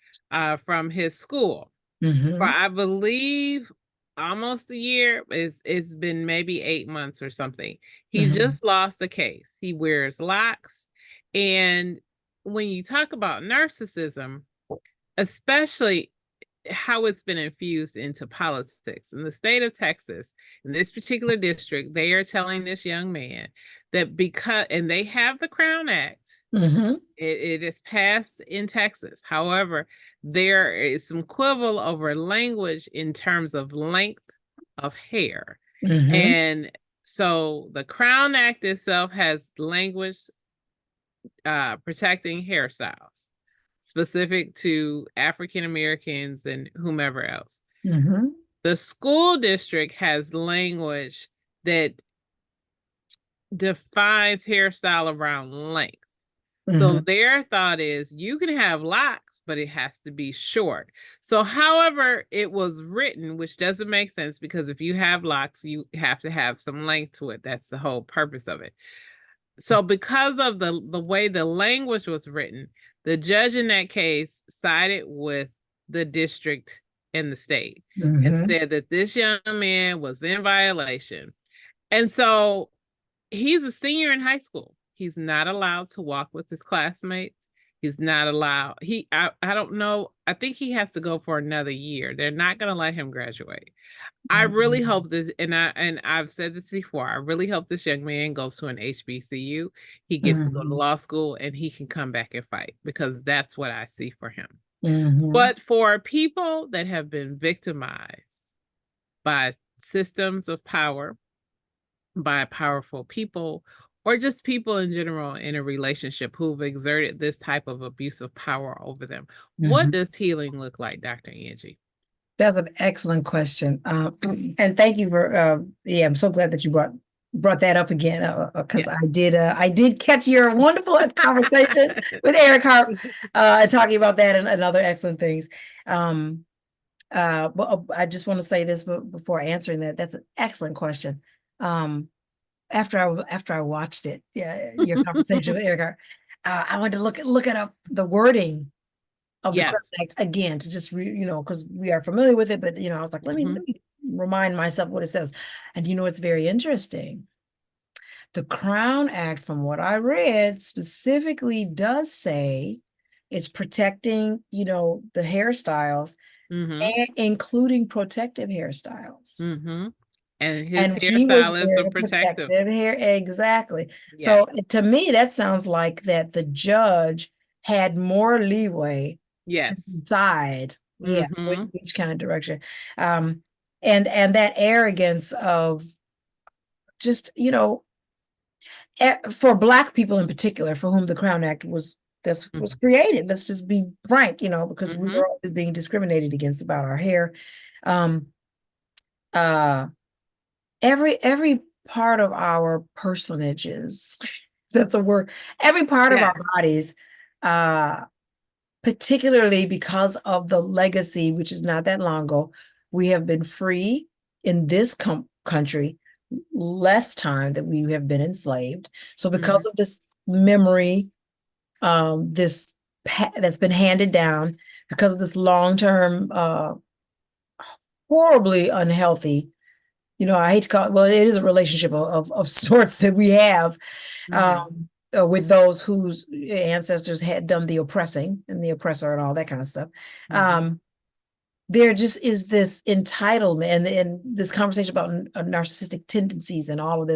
from his school for, Mhm. I believe, almost a year. It's been maybe 8 months or something. He Mhm. just lost the case. He wears locks. And when you talk about narcissism, especially how it's been infused into politics in the state of Texas, in this particular district, they are telling this young man that because, and they have the Crown Act, Mhm. it is passed in Texas. However, there is some quibble over language in terms of length of hair. Mhm. And so the Crown Act itself has language protecting hairstyles specific to African Americans and whomever else. Mhm. The school district has language that defines hairstyle around length. So Mhm. their thought is you can have locks, but it has to be short. So, however, it was written, which doesn't make sense because if you have locks, you have to have some length to it. That's the whole purpose of it. So, because of the way the language was written, the judge in that case sided with the district and the state and Mhm. said that this young man was in violation. And so he's a senior in high school. He's not allowed to walk with his classmates. He's not allowed. I don't know. I think he has to go for another year. They're not going to let him graduate. I really Mhm. hope this, and I've said this before. I really hope this young man goes to an HBCU. He gets to go to Mhm. law school, and he can come back and fight because that's what I see for him. Mhm. But for people that have been victimized by systems of power, by powerful people, or just people in general in a relationship who've exerted this type of abusive power over them. What does healing look like, Dr. Angie? That's an excellent question. And thank you for, yeah, I'm so glad that you brought that up again, because I did catch your wonderful conversation with Eric Harp, talking about that and other excellent things. But I just want to say this before answering that. That's an excellent question. After I watched it, your conversation with Eric Harp, I wanted to look at up the wording of the Crown Act again to just because we are familiar with it, but I was like, let me remind myself what it says. And it's very interesting. The Crown Act, from what I read, specifically does say it's protecting, the hairstyles, and including protective hairstyles. And his he was hairstyle is a wearing protective hair. Exactly. So to me, that sounds like that the judge had more leeway to decide, which kind of direction. And that arrogance of just, for Black people in particular, for whom the Crown Act was created. Let's just be frank, because we were always being discriminated against about our hair. Every part of our personages, that's a word, every part of our bodies, particularly because of the legacy, which is not that long ago, we have been free in this country less time that we have been enslaved. So because of this memory, this that's been handed down, because of this long-term, horribly unhealthy, I hate to call it, well, it is a relationship of sorts that we have with those whose ancestors had done the oppressing and the oppressor and all that kind of stuff. There just is this entitlement and this conversation about narcissistic tendencies and all of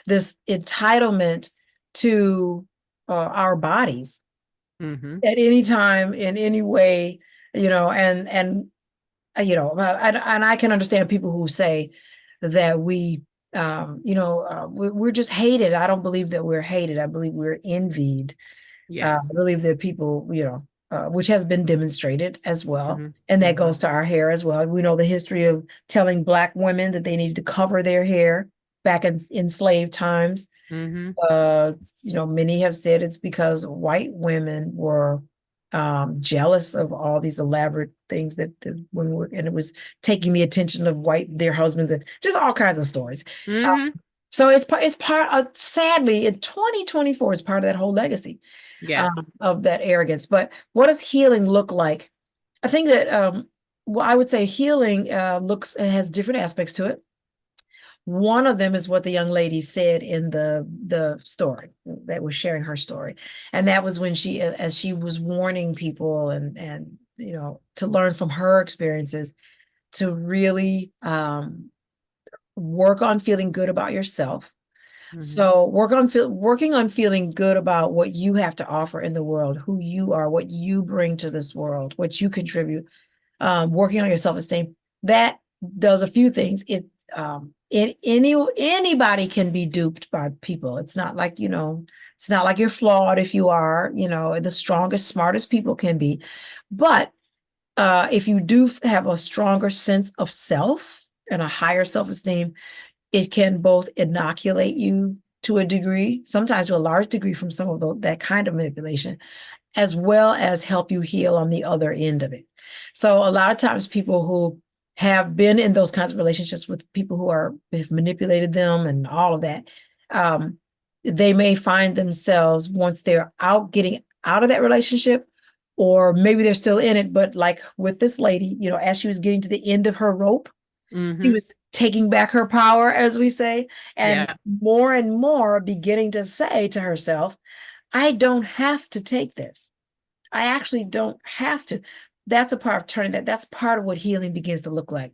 this entitlement to our bodies at any time, in any way, and I can understand people who say that we're just hated. I don't believe that we're hated. I believe we're envied. I believe that people, which has been demonstrated as well. And that goes to our hair as well. We know the history of telling Black women that they needed to cover their hair back in enslaved times. Many have said it's because white women were jealous of all these elaborate things that the women were, and it was taking the attention of their husbands, and just all kinds of stories. So it's part of, sadly, in 2024, it's part of that whole legacy of that arrogance. But what does healing look like? I think that I would say healing has different aspects to it. One of them is what the young lady said in the story that was sharing her story. And that was when as she was warning people and to learn from her experiences, to really work on feeling good about yourself. So working on feeling good about what you have to offer in the world, who you are, what you bring to this world, what you contribute, working on your self-esteem. That does a few things. Anybody can be duped by people. It's not like, it's not like you're flawed if you are, the strongest, smartest people can be. But if you do have a stronger sense of self and a higher self-esteem, it can both inoculate you to a degree, sometimes to a large degree, from some of that kind of manipulation, as well as help you heal on the other end of it. So a lot of times people who have been in those kinds of relationships with people who have manipulated them and all of that, they may find themselves, once they're getting out of that relationship, or maybe they're still in it, but like with this lady, as she was getting to the end of her rope, she was taking back her power, as we say, and more beginning to say to herself, I don't have to take this. I actually don't have to. That's a part of turning that. That's part of what healing begins to look like.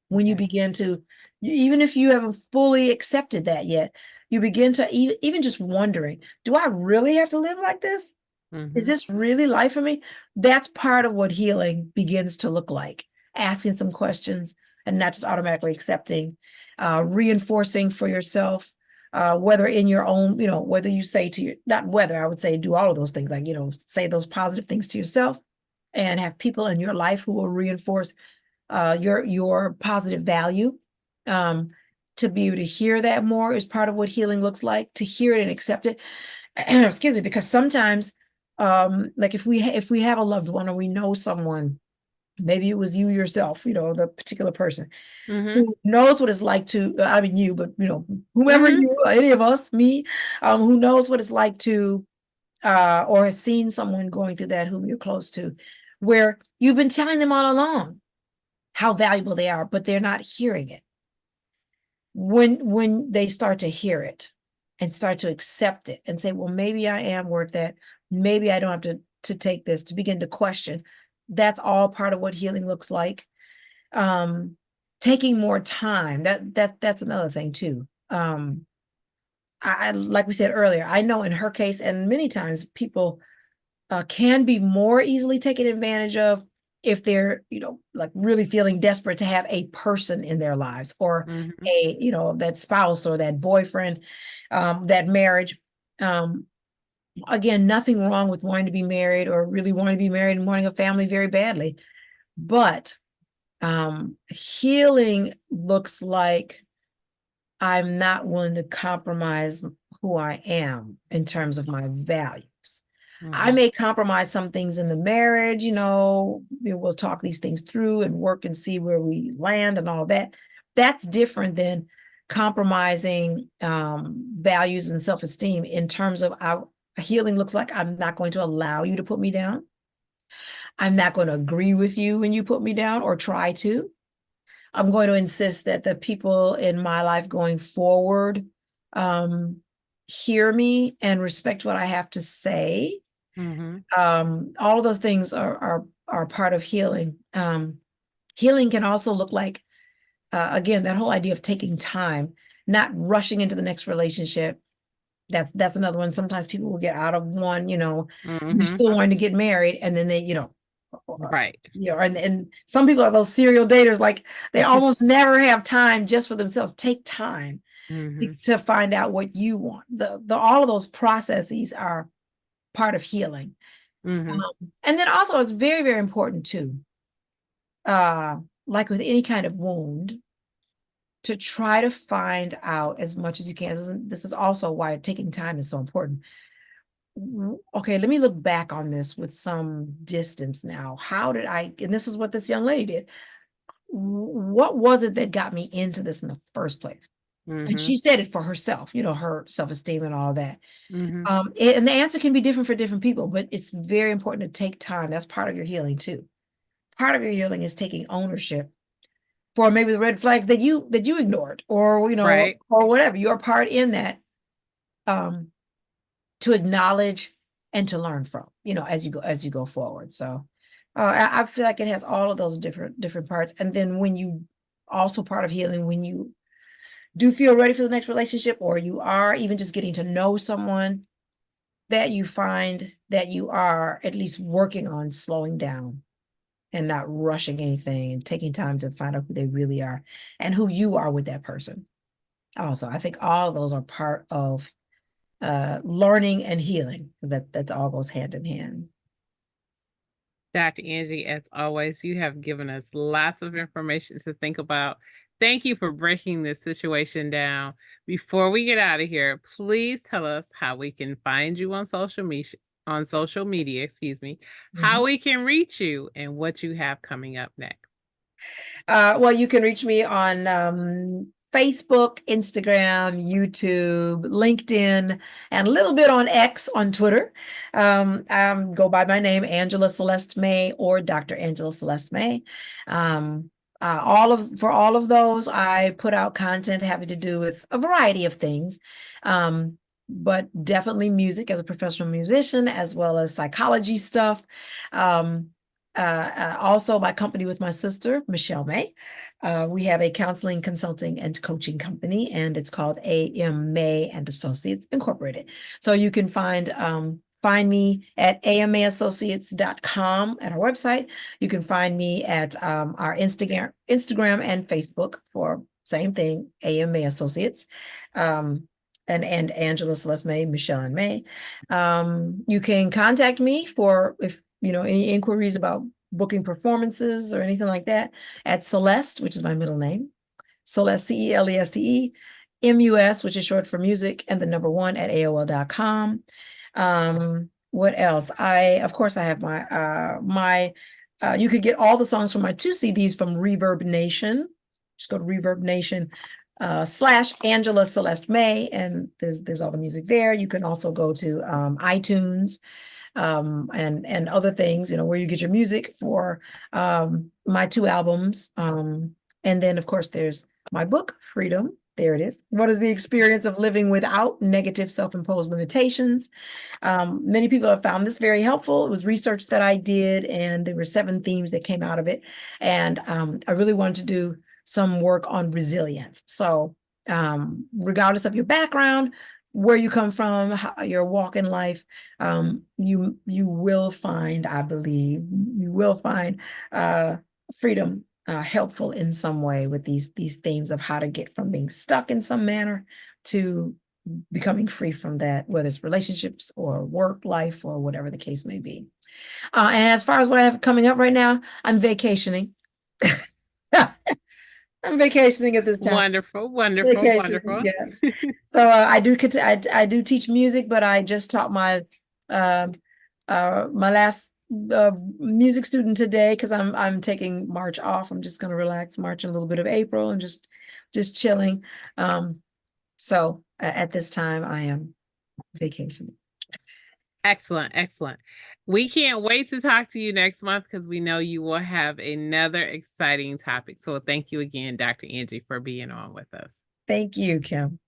When you begin to, even if you haven't fully accepted that yet, you begin to even just wondering, do I really have to live like this? Is this really life for me? That's part of what healing begins to look like. Asking some questions, and not just automatically accepting, reinforcing for yourself, whether in your own, whether you say to your, not whether, I would say do all of those things, like, say those positive things to yourself, and have people in your life who will reinforce your positive value. To be able to hear that more is part of what healing looks like, to hear it and accept it. Excuse me, because sometimes, like if we have a loved one or we know someone, maybe it was you yourself, the particular person who knows what it's like to, I mean you, but whomever you, any of us, me, who knows what it's like to, or have seen someone going through that whom you're close to, where you've been telling them all along how valuable they are, but they're not hearing it. When they start to hear it and start to accept it and say, well, maybe I am worth that. Maybe I don't have to take this, to begin to question. That's all part of what healing looks like. Taking more time, that's another thing too. I like we said earlier, I know in her case, and many times people can be more easily taken advantage of if they're, like really feeling desperate to have a person in their lives, or a, that spouse or that boyfriend, that marriage. Again, nothing wrong with wanting to be married or really wanting to be married and wanting a family very badly. But healing looks like I'm not willing to compromise who I am in terms of my values. I may compromise some things in the marriage, we'll talk these things through and work and see where we land and all that. That's different than compromising values and self-esteem in terms of our healing looks like I'm not going to allow you to put me down. I'm not going to agree with you when you put me down or try to. I'm going to insist that the people in my life going forward hear me and respect what I have to say. All of those things are part of healing. Healing can also look like, again, that whole idea of taking time, not rushing into the next relationship. That's another one. Sometimes people will get out of one, they're still wanting to get married, and then they, right. And some people are those serial daters, like they almost never have time just for themselves. Take time to find out what you want. All of those processes are part of healing. And then also it's very, very important too, like with any kind of wound, to try to find out as much as you can. This is also why taking time is so important. Okay, let me look back on this with some distance now. And this is what this young lady did. What was it that got me into this in the first place? And she said it for herself, her self-esteem and all that. And the answer can be different for different people, but it's very important to take time. That's part of your healing too. Part of your healing is taking ownership for maybe the red flags that you ignored, or right. or whatever, your part in that, to acknowledge and to learn from, as you go forward. So I feel like it has all of those different parts. And then when you also part of healing, when you do feel ready for the next relationship, or you are even just getting to know someone, that you find that you are at least working on slowing down and not rushing anything, and taking time to find out who they really are and who you are with that person. Also, I think all of those are part of learning and healing. That all goes hand in hand. Dr. Angie, as always, you have given us lots of information to think about. Thank you for breaking this situation down. Before we get out of here, please tell us how we can find you on social media, how we can reach you, and what you have coming up next. Well, you can reach me on Facebook, Instagram, YouTube, LinkedIn, and a little bit on X, on Twitter. Go by my name, Angela Celeste May, or Dr. Angela Celeste May. For all of those, I put out content having to do with a variety of things, but definitely music as a professional musician, as well as psychology stuff. Also my company with my sister, Michelle May. We have a counseling, consulting, and coaching company, and it's called A.M. May and Associates Incorporated. So you can find find me at amaassociates.com at our website. You can find me at our Instagram and Facebook for same thing, AMA Associates. And Angela, Celeste May, Michelle, and May. You can contact me for if any inquiries about booking performances or anything like that at Celeste, which is my middle name, Celeste, Celeste, MUS, which is short for music, and the number 1 at AOL.com. What else? Of course, I have my you could get all the songs from my 2 CDs from Reverb Nation. Just go to Reverb Nation / Angela Celeste May, and there's all the music there. You can also go to iTunes and other things, where you get your music for my 2 albums. And then, of course, there's my book, Freedom. There it is. What is the experience of living without negative self-imposed limitations? Many people have found this very helpful. It was research that I did, and there were 7 themes that came out of it. And I really wanted to do some work on resilience. So regardless of your background, where you come from, your walk in life, you will find, I believe, freedom helpful in some way with these themes of how to get from being stuck in some manner to becoming free from that, whether it's relationships or work life or whatever the case may be. And as far as what I have coming up right now, I'm vacationing. I'm vacationing at this time. Wonderful. Yes. So I do teach music, but I just taught my last music student today because I'm taking March off. I'm just going to relax March and a little bit of April and just chilling. So at this time I am vacationing. Excellent. We can't wait to talk to you next month because we know you will have another exciting topic. So thank you again, Dr. Angie, for being on with us. Thank you, Kim.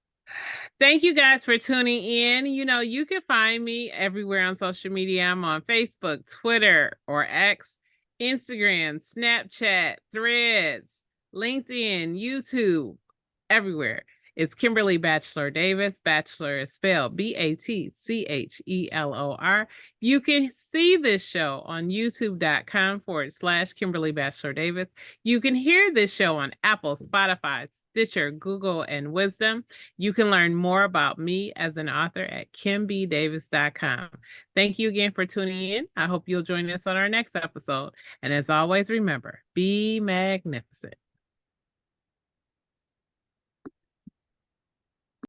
Thank you guys for tuning in. You can find me everywhere on social media. I'm on Facebook, Twitter, or X, Instagram, Snapchat, Threads, LinkedIn, YouTube, everywhere. It's Kimberly Batchelor Davis. Bachelor is spelled BATCHELOR. You can see this show on youtube.com/Kimberly Batchelor Davis. You can hear this show on Apple, Spotify, Stitcher, Google, and Wisdom. You can learn more about me as an author at kimbdavis.com. Thank you again for tuning in. I hope you'll join us on our next episode. And as always, remember, be magnificent.